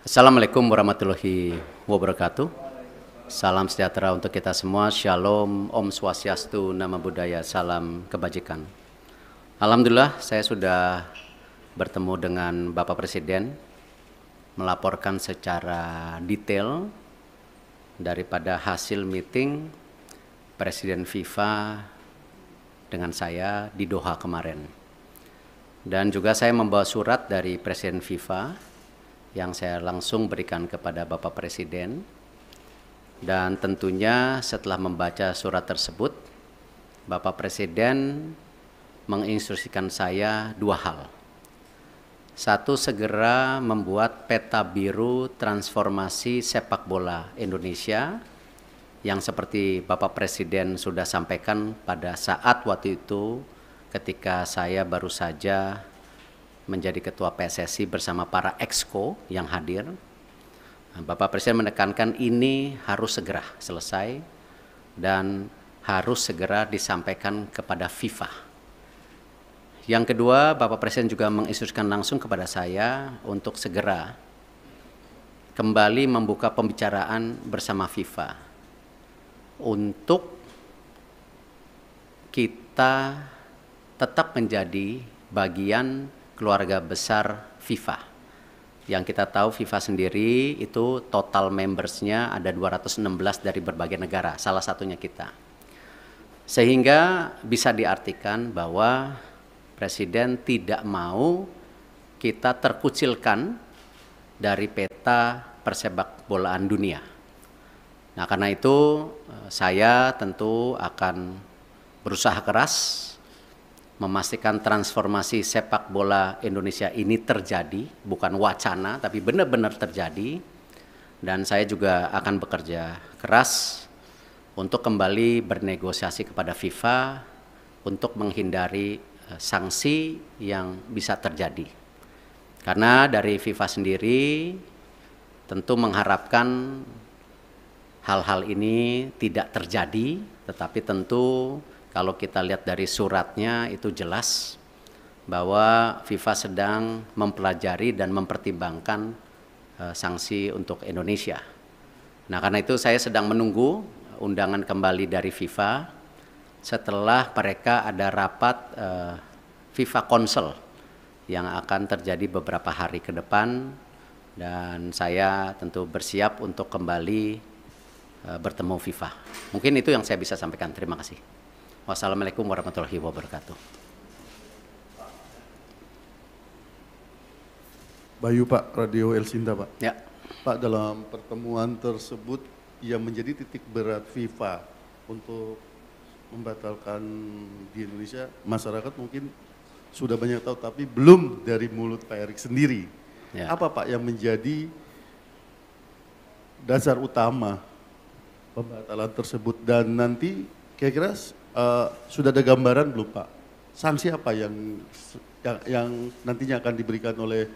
Assalamualaikum warahmatullahi wabarakatuh. Salam sejahtera untuk kita semua. Shalom, Om Swastiastu, Namo Buddhaya, salam kebajikan. Alhamdulillah saya sudah bertemu dengan Bapak Presiden, melaporkan secara detail daripada hasil meeting Presiden FIFA dengan saya di Doha kemarin. Dan juga saya membawa surat dari Presiden FIFA yang saya langsung berikan kepada Bapak Presiden. Dan tentunya setelah membaca surat tersebut, Bapak Presiden menginstruksikan saya dua hal. Satu, segera membuat peta biru transformasi sepak bola Indonesia yang seperti Bapak Presiden sudah sampaikan pada saat waktu itu ketika saya baru saja menjadi ketua PSSI bersama para exco yang hadir. Bapak Presiden menekankan ini harus segera selesai dan harus segera disampaikan kepada FIFA. Yang kedua, Bapak Presiden juga menginstruksikan langsung kepada saya untuk segera kembali membuka pembicaraan bersama FIFA untuk kita tetap menjadi bagian keluarga besar FIFA. Yang kita tahu FIFA sendiri itu total membersnya ada 216 dari berbagai negara, salah satunya kita. Sehingga bisa diartikan bahwa Presiden tidak mau kita terkucilkan dari peta persepak bolaan dunia. Nah, karena itu saya tentu akan berusaha keras memastikan transformasi sepak bola Indonesia ini terjadi, bukan wacana, tapi benar-benar terjadi. Dan saya juga akan bekerja keras untuk kembali bernegosiasi kepada FIFA untuk menghindari sanksi yang bisa terjadi. Karena dari FIFA sendiri tentu mengharapkan hal-hal ini tidak terjadi, tetapi tentu kalau kita lihat dari suratnya itu jelas bahwa FIFA sedang mempelajari dan mempertimbangkan sanksi untuk Indonesia. Nah, karena itu saya sedang menunggu undangan kembali dari FIFA setelah mereka ada rapat FIFA Council yang akan terjadi beberapa hari ke depan, dan saya tentu bersiap untuk kembali bertemu FIFA. Mungkin itu yang saya bisa sampaikan. Terima kasih. Wassalamualaikum warahmatullahi wabarakatuh. Bayu Pak, Radio El Sinta Pak. Ya. Pak, dalam pertemuan tersebut yang menjadi titik berat FIFA untuk membatalkan di Indonesia, masyarakat mungkin sudah banyak tahu, tapi belum dari mulut Pak Erik sendiri. Ya. Apa Pak yang menjadi dasar utama pembatalan tersebut, dan nanti kira-kira sudah ada gambaran belum Pak? Sanksi apa yang nantinya akan diberikan oleh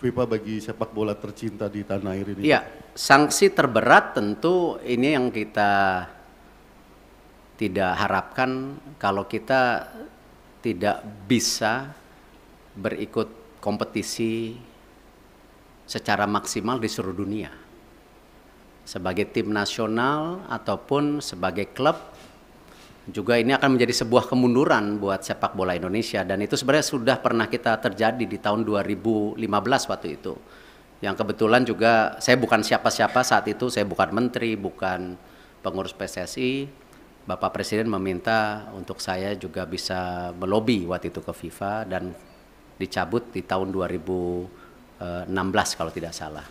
FIFA bagi sepak bola tercinta di tanah air ini? Iya, sanksi terberat tentu ini yang kita tidak harapkan kalau kita tidak bisa berikut kompetisi secara maksimal di seluruh dunia. Sebagai tim nasional ataupun sebagai klub, juga ini akan menjadi sebuah kemunduran buat sepak bola Indonesia, dan itu sebenarnya sudah pernah kita terjadi di tahun 2015 waktu itu. Yang kebetulan juga saya bukan siapa-siapa saat itu, saya bukan menteri, bukan pengurus PSSI. Bapak Presiden meminta untuk saya juga bisa melobi waktu itu ke FIFA dan dicabut di tahun 2016 kalau tidak salah.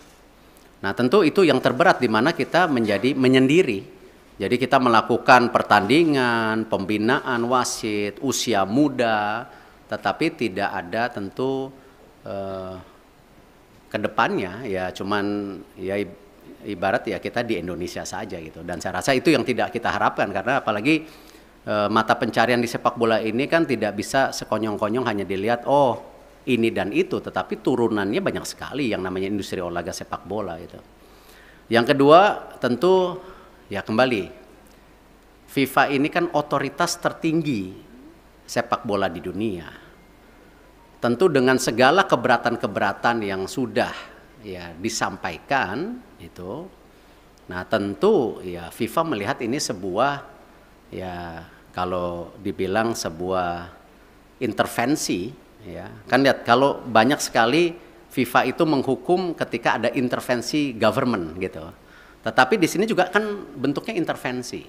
Nah, tentu itu yang terberat di mana kita menjadi menyendiri. Jadi kita melakukan pertandingan, pembinaan wasit, usia muda, tetapi tidak ada tentu ke depannya ya cuman ya ibarat ya kita di Indonesia saja gitu. Dan saya rasa itu yang tidak kita harapkan, karena apalagi mata pencarian di sepak bola ini kan tidak bisa sekonyong-konyong hanya dilihat oh ini dan itu, tetapi turunannya banyak sekali yang namanya industri olahraga sepak bola itu. Yang kedua tentu ya kembali, FIFA ini kan otoritas tertinggi sepak bola di dunia. Tentu dengan segala keberatan-keberatan yang sudah ya disampaikan itu, nah tentu ya FIFA melihat ini sebuah, ya kalau dibilang sebuah intervensi, ya kan lihat kalau banyak sekali FIFA itu menghukum ketika ada intervensi government gitu, tetapi di sini juga kan bentuknya intervensi,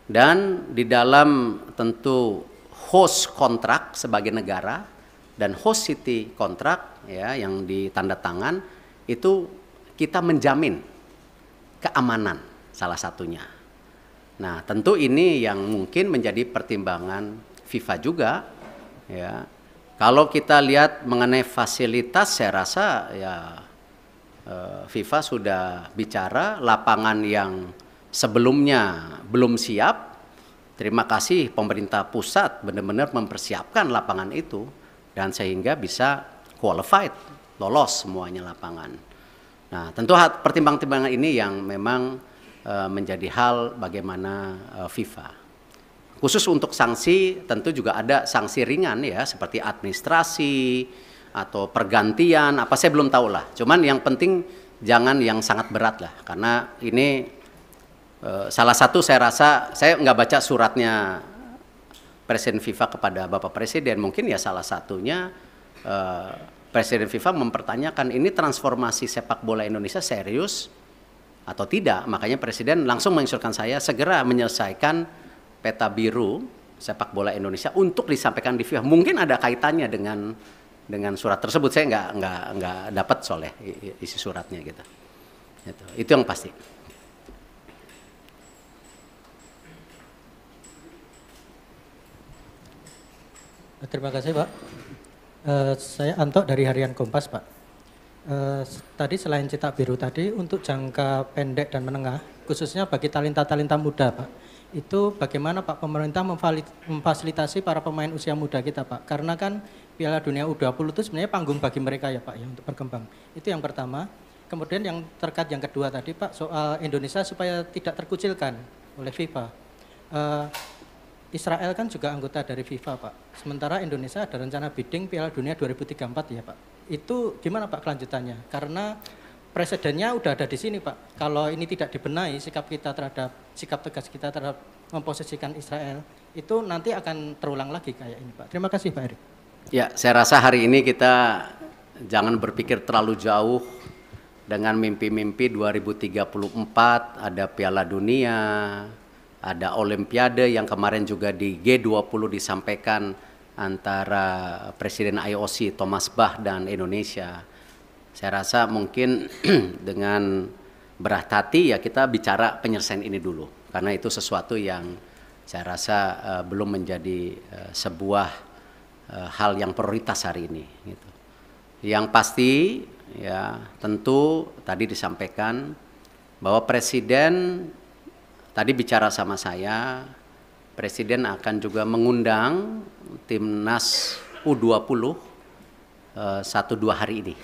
dan di dalam tentu host kontrak sebagai negara dan host city kontrak ya yang ditanda tangan itu kita menjamin keamanan salah satunya. Nah, tentu ini yang mungkin menjadi pertimbangan FIFA juga ya. Kalau kita lihat mengenai fasilitas, saya rasa ya FIFA sudah bicara lapangan yang sebelumnya belum siap. Terima kasih pemerintah pusat benar-benar mempersiapkan lapangan itu dan sehingga bisa qualified, lolos semuanya lapangan. Nah, tentu pertimbangan-pertimbangan ini yang memang menjadi hal bagaimana FIFA. Khusus untuk sanksi tentu juga ada sanksi ringan ya seperti administrasi atau pergantian apa saya belum tahu lah. Cuman yang penting jangan yang sangat berat lah karena ini salah satu saya rasa saya nggak baca suratnya Presiden FIFA kepada Bapak Presiden, mungkin ya salah satunya Presiden FIFA mempertanyakan ini transformasi sepak bola Indonesia serius atau tidak. Makanya Presiden langsung menginstruksikan saya segera menyelesaikan peta biru sepak bola Indonesia untuk disampaikan di FIFA. Mungkin ada kaitannya dengan surat tersebut, saya nggak dapat soalnya isi suratnya gitu. Itu yang pasti. Terima kasih Pak. Saya Anto dari Harian Kompas Pak. Tadi selain cetak biru tadi untuk jangka pendek dan menengah, khususnya bagi talenta-talenta muda Pak, itu bagaimana Pak pemerintah memfasilitasi para pemain usia muda kita Pak? Karena kan Piala Dunia U20 itu sebenarnya panggung bagi mereka ya Pak ya untuk berkembang. Itu yang pertama. Kemudian yang terkait yang kedua tadi Pak soal Indonesia supaya tidak terkucilkan oleh FIFA. Israel kan juga anggota dari FIFA Pak. Sementara Indonesia ada rencana bidding Piala Dunia 2034 ya Pak. Itu gimana Pak kelanjutannya? Karena presidennya udah ada di sini Pak. Kalau ini tidak dibenahi sikap tegas kita terhadap memposisikan Israel itu nanti akan terulang lagi kayak ini Pak. Terima kasih Pak Erik. Ya, saya rasa hari ini kita jangan berpikir terlalu jauh dengan mimpi-mimpi 2034 ada Piala Dunia, ada Olimpiade yang kemarin juga di G20 disampaikan antara Presiden IOC Thomas Bach dan Indonesia. Saya rasa mungkin dengan berat hati ya kita bicara penyelesaian ini dulu. Karena itu sesuatu yang saya rasa belum menjadi sebuah hal yang prioritas hari ini. Gitu. Yang pasti ya tentu tadi disampaikan bahwa Presiden tadi bicara sama saya, Presiden akan juga mengundang timnas U20 1-2 hari ini.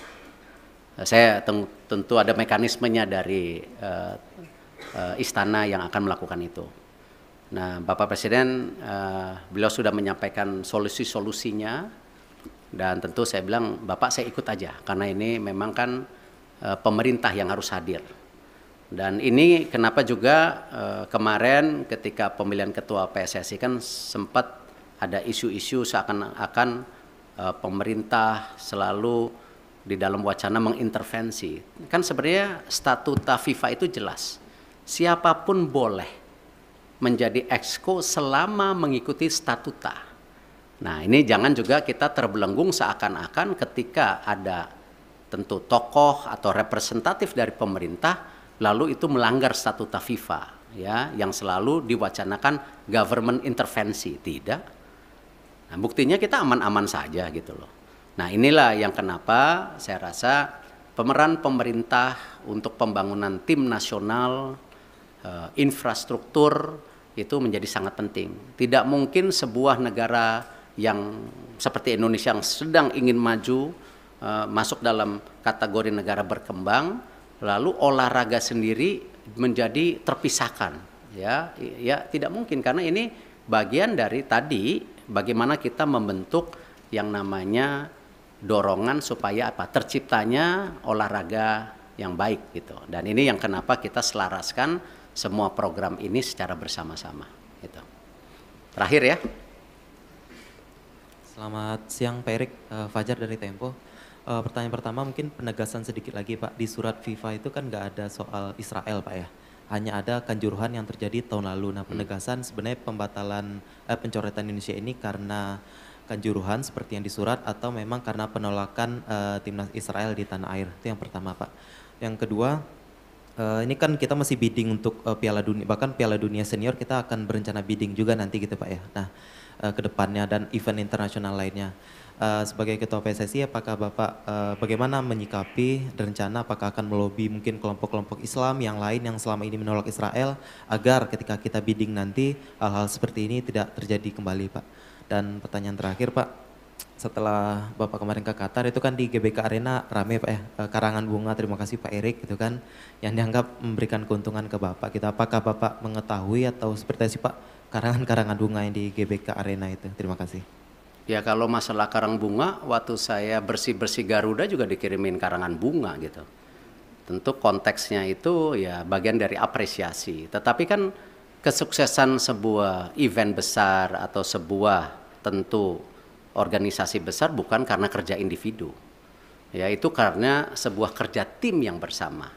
Saya tentu ada mekanismenya dari istana yang akan melakukan itu. Nah, Bapak Presiden beliau sudah menyampaikan solusi-solusinya dan tentu saya bilang Bapak saya ikut aja karena ini memang kan pemerintah yang harus hadir. Dan ini kenapa juga kemarin ketika pemilihan ketua PSSI kan sempat ada isu-isu seakan-akan pemerintah selalu di dalam wacana mengintervensi. Kan sebenarnya statuta FIFA itu jelas. Siapapun boleh menjadi exco selama mengikuti statuta. Nah, ini jangan juga kita terbelenggung seakan-akan ketika ada tentu tokoh atau representatif dari pemerintah lalu itu melanggar statuta FIFA ya yang selalu diwacanakan government intervensi. Tidak. Nah, buktinya kita aman-aman saja gitu loh. Nah, inilah yang kenapa saya rasa pemeran pemerintah untuk pembangunan tim nasional, infrastruktur itu menjadi sangat penting. Tidak mungkin sebuah negara yang seperti Indonesia yang sedang ingin maju masuk dalam kategori negara berkembang, lalu olahraga sendiri menjadi terpisahkan. Ya tidak mungkin karena ini bagian dari tadi bagaimana kita membentuk yang namanya dorongan supaya apa? Terciptanya olahraga yang baik gitu. Dan ini yang kenapa kita selaraskan semua program ini secara bersama-sama gitu. Terakhir ya. Selamat siang Pak Erik, Fajar dari Tempo. Pertanyaan pertama mungkin penegasan sedikit lagi Pak. Di surat FIFA itu kan nggak ada soal Israel Pak ya. Hanya ada Kanjuruhan yang terjadi tahun lalu. Nah penegasan sebenarnya pembatalan pencoretan Indonesia ini karena Kanjuruhan seperti yang disurat atau memang karena penolakan timnas Israel di tanah air. Itu yang pertama Pak. Yang kedua, ini kan kita masih bidding untuk Piala Dunia, bahkan Piala Dunia Senior kita akan berencana bidding juga nanti gitu Pak ya. Nah ke depannya dan event internasional lainnya. Sebagai Ketua PSSI, apakah Bapak bagaimana menyikapi rencana apakah akan melobi mungkin kelompok-kelompok Islam yang lain yang selama ini menolak Israel agar ketika kita bidding nanti hal-hal seperti ini tidak terjadi kembali Pak. Dan pertanyaan terakhir Pak, setelah Bapak kemarin ke Qatar itu kan di GBK Arena rame Pak ya, karangan bunga, terima kasih Pak Erik gitu kan, yang dianggap memberikan keuntungan ke Bapak. Kita apakah Bapak mengetahui atau seperti apa sih Pak karangan bunga yang di GBK Arena itu? Terima kasih. Ya kalau masalah karang bunga, waktu saya bersih-bersih Garuda juga dikirimin karangan bunga gitu. Tentu konteksnya itu ya bagian dari apresiasi. Tetapi kan kesuksesan sebuah event besar atau sebuah tentu organisasi besar bukan karena kerja individu. Ya itu karena sebuah kerja tim yang bersama.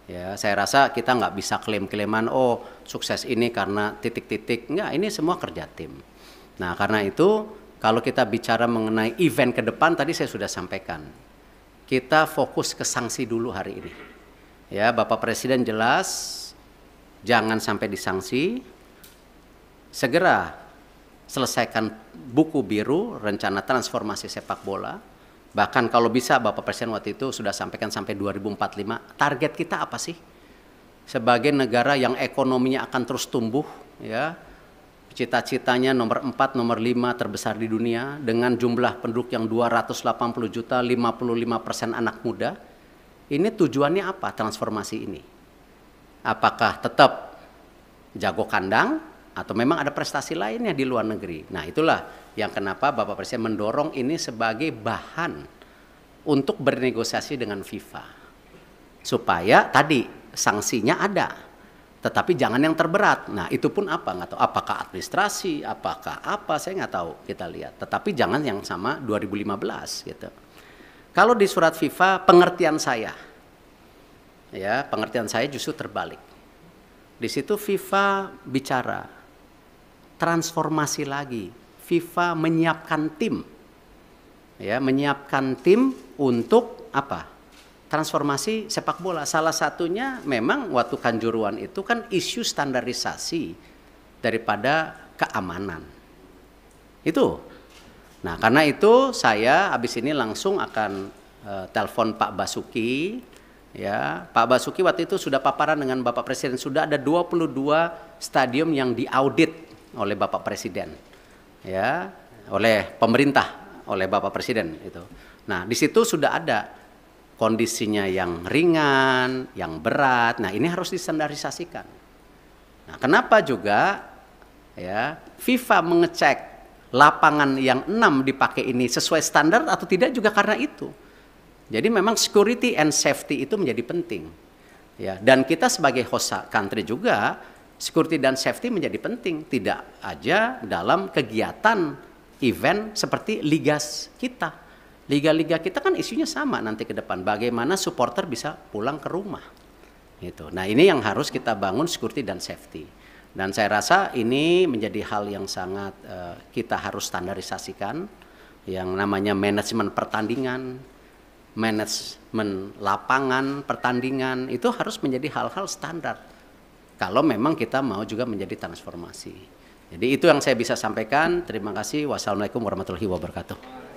Ya saya rasa kita nggak bisa klaim-klaiman oh sukses ini karena titik-titik. Enggak, ini semua kerja tim. Nah karena itu kalau kita bicara mengenai event ke depan, tadi saya sudah sampaikan, kita fokus ke sanksi dulu hari ini. Ya, Bapak Presiden jelas, jangan sampai disanksi, segera selesaikan buku biru, rencana transformasi sepak bola. Bahkan kalau bisa, Bapak Presiden waktu itu sudah sampaikan sampai 2045, target kita apa sih? Sebagai negara yang ekonominya akan terus tumbuh, ya. Cita-citanya nomor 4, nomor 5 terbesar di dunia dengan jumlah penduduk yang 280 juta, 55% anak muda. Ini tujuannya apa transformasi ini? Apakah tetap jago kandang atau memang ada prestasi lainnya di luar negeri? Nah itulah yang kenapa Bapak Presiden mendorong ini sebagai bahan untuk bernegosiasi dengan FIFA. Supaya tadi sanksinya ada. Tetapi jangan yang terberat. Nah itu pun apa? Nggak tahu. Apakah administrasi? Apakah apa? Saya nggak tahu. Kita lihat. Tetapi jangan yang sama 2015 gitu. Kalau di surat FIFA pengertian saya, ya pengertian saya justru terbalik. Di situ FIFA bicara transformasi lagi. FIFA menyiapkan tim, ya menyiapkan tim untuk apa? Transformasi sepak bola. Salah satunya memang waktu Kanjuruhan itu kan isu standarisasi daripada keamanan. Itu. Nah karena itu saya habis ini langsung akan telepon Pak Basuki. Ya, Pak Basuki waktu itu sudah paparan dengan Bapak Presiden. Sudah ada 22 stadium yang diaudit oleh Bapak Presiden. Ya, oleh pemerintah, oleh Bapak Presiden itu. Nah di situ sudah ada kondisinya yang ringan, yang berat. Nah, ini harus distandarisasikan. Nah, kenapa juga ya FIFA mengecek lapangan yang 6 dipakai ini sesuai standar atau tidak juga karena itu. Jadi memang security and safety itu menjadi penting. Ya, dan kita sebagai host country juga security dan safety menjadi penting, tidak aja dalam kegiatan event seperti liga kita. Liga-liga kita kan isunya sama nanti ke depan. Bagaimana supporter bisa pulang ke rumah. Gitu. Nah ini yang harus kita bangun security dan safety. Dan saya rasa ini menjadi hal yang sangat kita harus standarisasikan. Yang namanya manajemen pertandingan, manajemen lapangan pertandingan. Itu harus menjadi hal-hal standar. Kalau memang kita mau juga menjadi transformasi. Jadi itu yang saya bisa sampaikan. Terima kasih. Wassalamualaikum warahmatullahi wabarakatuh.